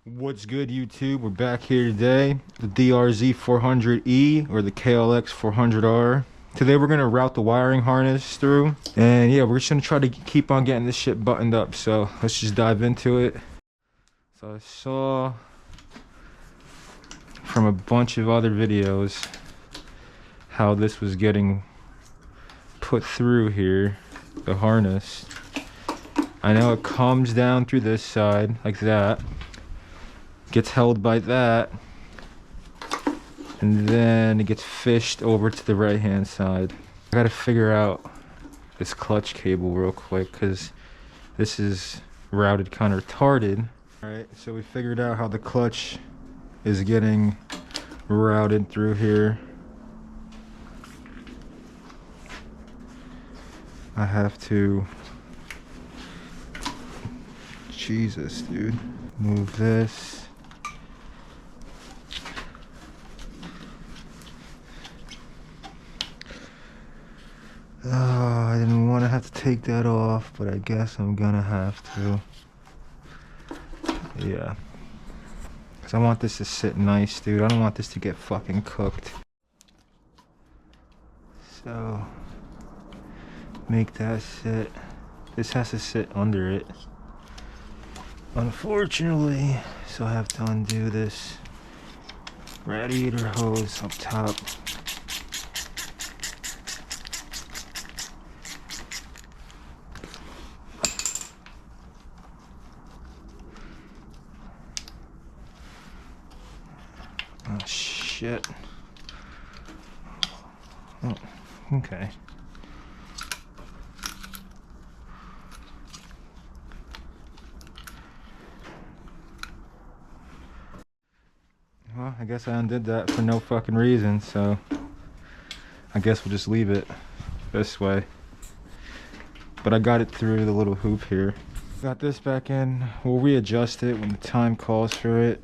What's good, YouTube? We're back here today. The DRZ 400E or the KLX 400R. Today we're gonna route the wiring harness through, and yeah, we're just gonna try to keep on getting this shit buttoned up. So let's just dive into it. So I saw from a bunch of other videos how this was getting put through here, the harness. I know it comes down through this side like that, gets held by that, and then it gets fished over to the right hand side. I gotta figure out this clutch cable real quick because this is routed kind of retarded. Alright, so we figured out how the clutch is getting routed through here. I have to, Jesus dude, move this. I didn't want to have to take that off, but I guess I'm gonna have to. Yeah. Because I want this to sit nice, dude. I don't want this to get fucking cooked. So, make that sit. This has to sit under it, unfortunately. So I have to undo this radiator hose up top. Oh shit. Oh, okay. Well, I guess I undid that for no fucking reason, so I guess we'll just leave it this way. But I got it through the little hoop here. Got this back in. We'll readjust it when the time calls for it.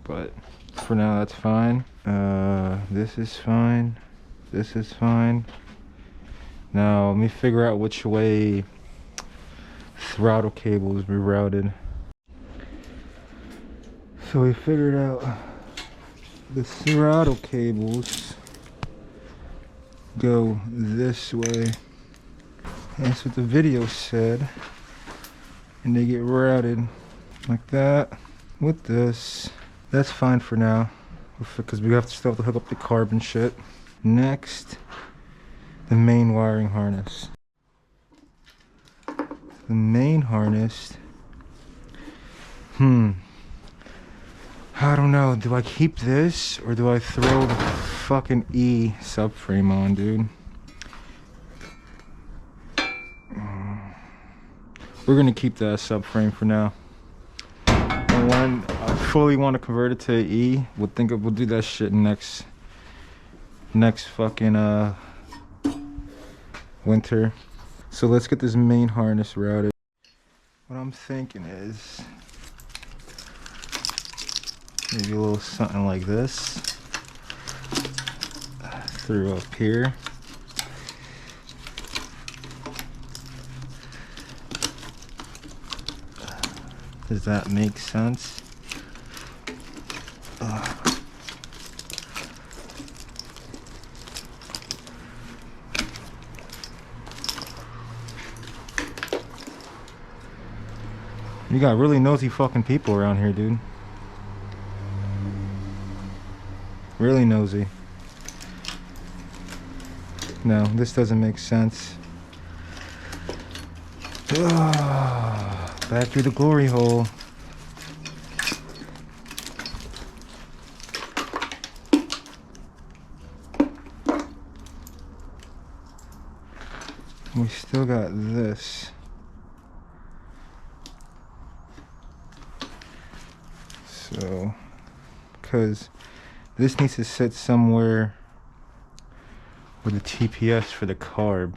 But for now, that's fine. This is fine. This is fine. Now, let me figure out which way throttle cables be routed. So we figured out the throttle cables go this way. That's what the video said. And they get routed like that with this. That's fine for now, because we still have to hook up the carb and shit. Next, the main wiring harness. The main harness. I don't know. Do I keep this or do I throw the fucking E subframe on, dude? We're gonna keep that subframe for now. And when I fully want to convert it to E, we'll do that shit next fucking winter. So let's get this main harness routed. What I'm thinking is maybe a little something like this through up here. Does that make sense? You got really nosy fucking people around here, dude. Really nosy. No, this doesn't make sense. Back through the glory hole. We still got this. So, because this needs to sit somewhere with the TPS for the carb.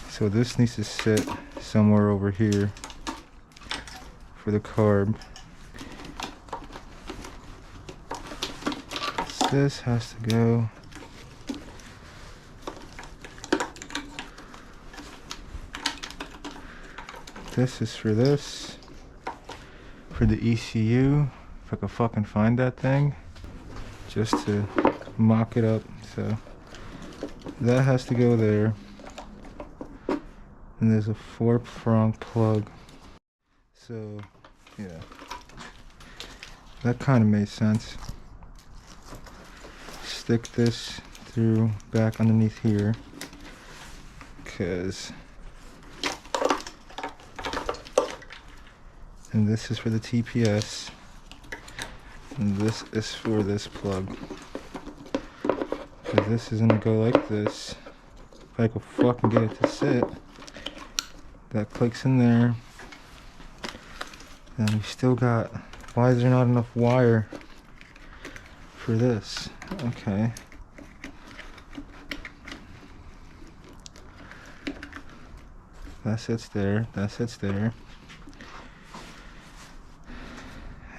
So this needs to sit somewhere over here for the carb. This has to go This is for this. For the ECU. If I could fucking find that thing. Just to mock it up. So that has to go there. And there's a 4-prong plug. So, yeah. That kind of made sense. Stick this through back underneath here. Because... And this is for the TPS. And this is for this plug. Because this is gonna go like this. If I could fucking get it to sit. That clicks in there. And we still got... Why is there not enough wire for this? Okay. That sits there. That sits there.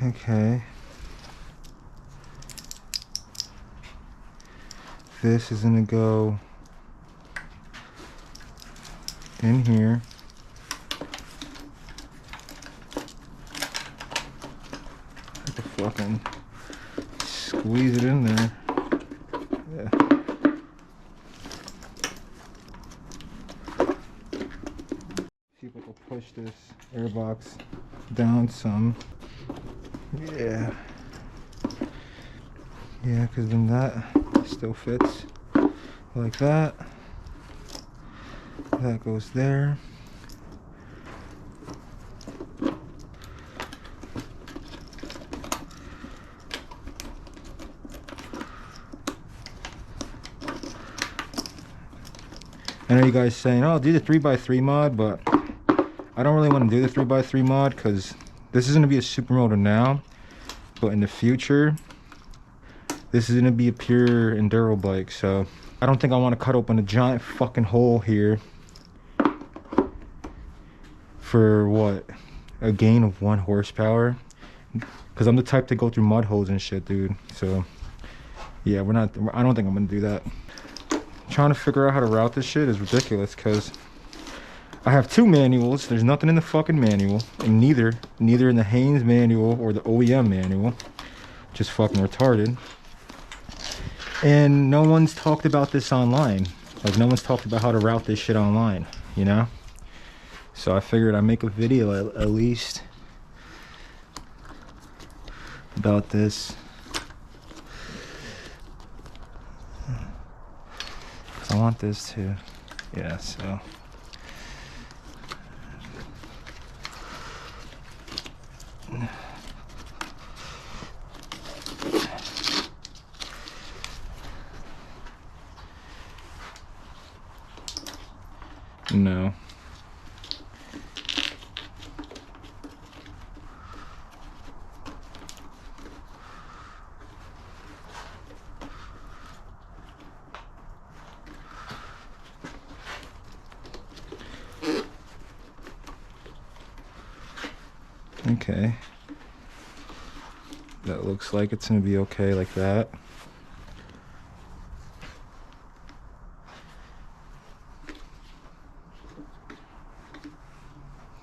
Okay. This is gonna go in here. Fucking squeeze it in there. Yeah. See if I can push this airbox down some. Yeah. Yeah, because then that still fits like that. That goes there. I know you guys saying, oh, do the 3x3 mod, but I don't really want to do the 3x3 mod because this is going to be a supermoto now, but in the future, this is going to be a pure enduro bike, so I don't think I want to cut open a giant fucking hole here for what? A gain of 1 horsepower? Because I'm the type to go through mud holes and shit, dude. So, yeah, I don't think I'm going to do that. Trying to figure out how to route this shit is ridiculous because I have 2 manuals. There's nothing in the fucking manual, and neither in the Haynes manual or the OEM manual, which is fucking retarded. And no one's talked about this online. Like, no one's talked about how to route this shit online, you know? So I figured I'd make a video at least about this. I want this too. Yeah, so. No. Okay. That looks like it's gonna be okay like that.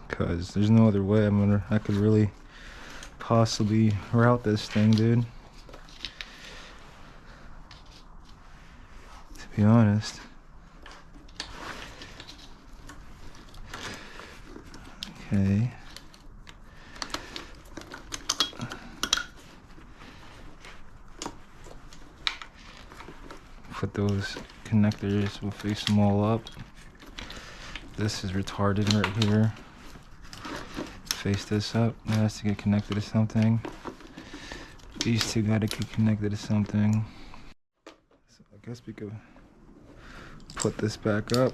Cause there's no other way I could really possibly route this thing, dude. To be honest. Okay. Put those connectors, we'll face them all up. This is retarded right here. Face this up, that has to get connected to something. These two gotta get connected to something. So I guess we could put this back up.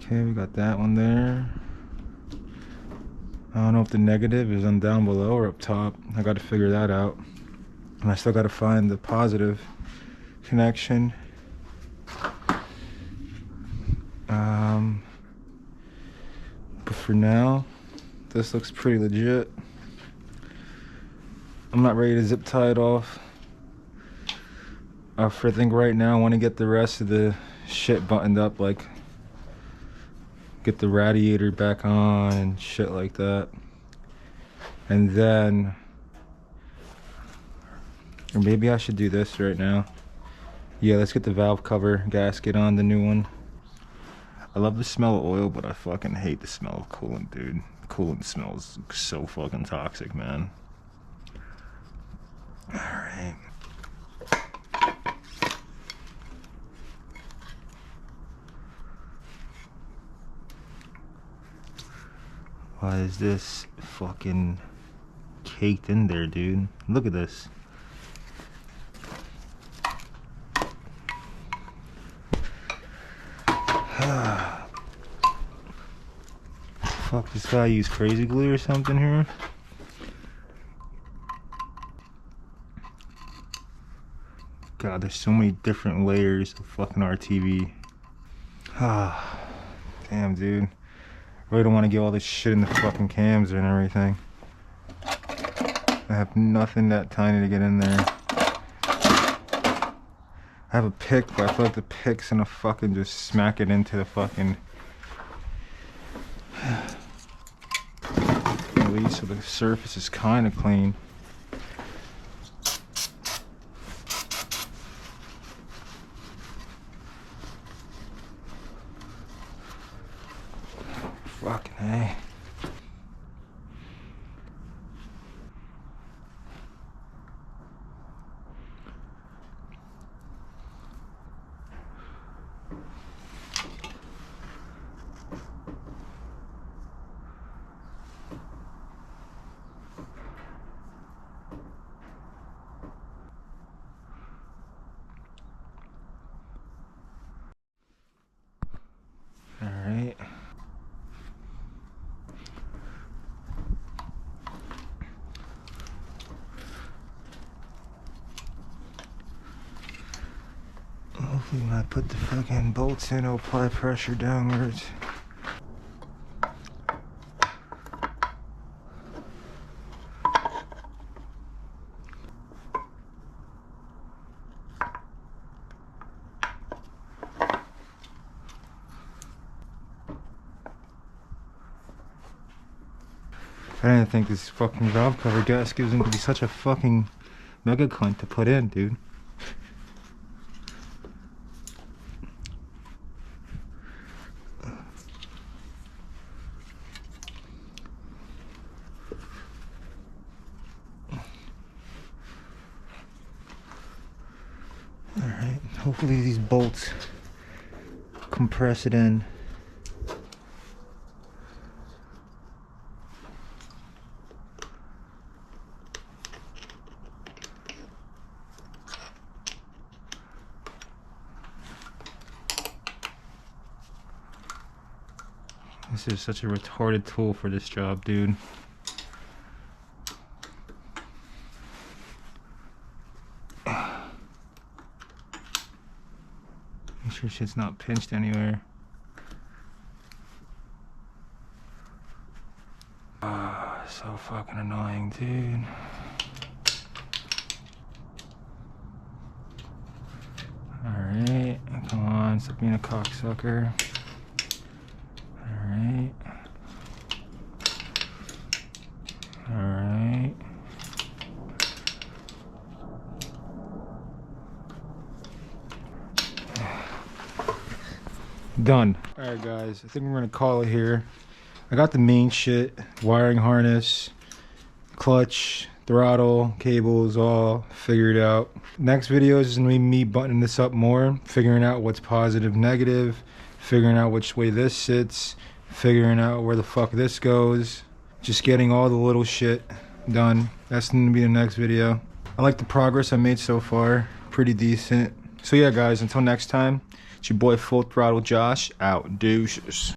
Okay, we got that one there. I don't know if the negative is on down below or up top. I gotta figure that out. And I still gotta find the positive connection. But for now, this looks pretty legit. I'm not ready to zip tie it off. I think right now I want to get the rest of the shit buttoned up, like get the radiator back on and shit like that. And then, or maybe I should do this right now. Yeah, let's get the valve cover gasket on, the new one. I love the smell of oil, but I fucking hate the smell of coolant, dude. Coolant smells so fucking toxic, man. Alright. Why is this fucking caked in there, dude? Look at this. Fuck, this guy used crazy glue or something here. God, there's so many different layers of fucking RTV. Ah, damn, dude. Really don't want to get all this shit in the fucking cams and everything. I have nothing that tiny to get in there. I have a pick, but I feel like the pick's gonna fucking just smack it into the fucking... At least so the surface is kind of clean. Fucking A. Alright. Hopefully when I put the fucking bolts in, it'll apply pressure downwards. I didn't think this fucking valve cover gasket was going to be such a fucking mega cunt to put in, dude. Alright, hopefully these bolts compress it in. This is such a retarded tool for this job, dude. Make sure shit's not pinched anywhere. Ah, so fucking annoying, dude. Alright, come on, stop being a cocksucker. Alright. Alright. Done. Alright guys, I think we're gonna call it here. I got the main shit, wiring harness, clutch, throttle, cables all figured out. Next video is gonna be me buttoning this up more, figuring out what's positive, negative, figuring out which way this sits, figuring out where the fuck this goes, just getting all the little shit done. That's gonna be the next video. I like the progress I made so far, pretty decent. So yeah guys, until next time, it's your boy Full Throttle Josh, out. Deuces.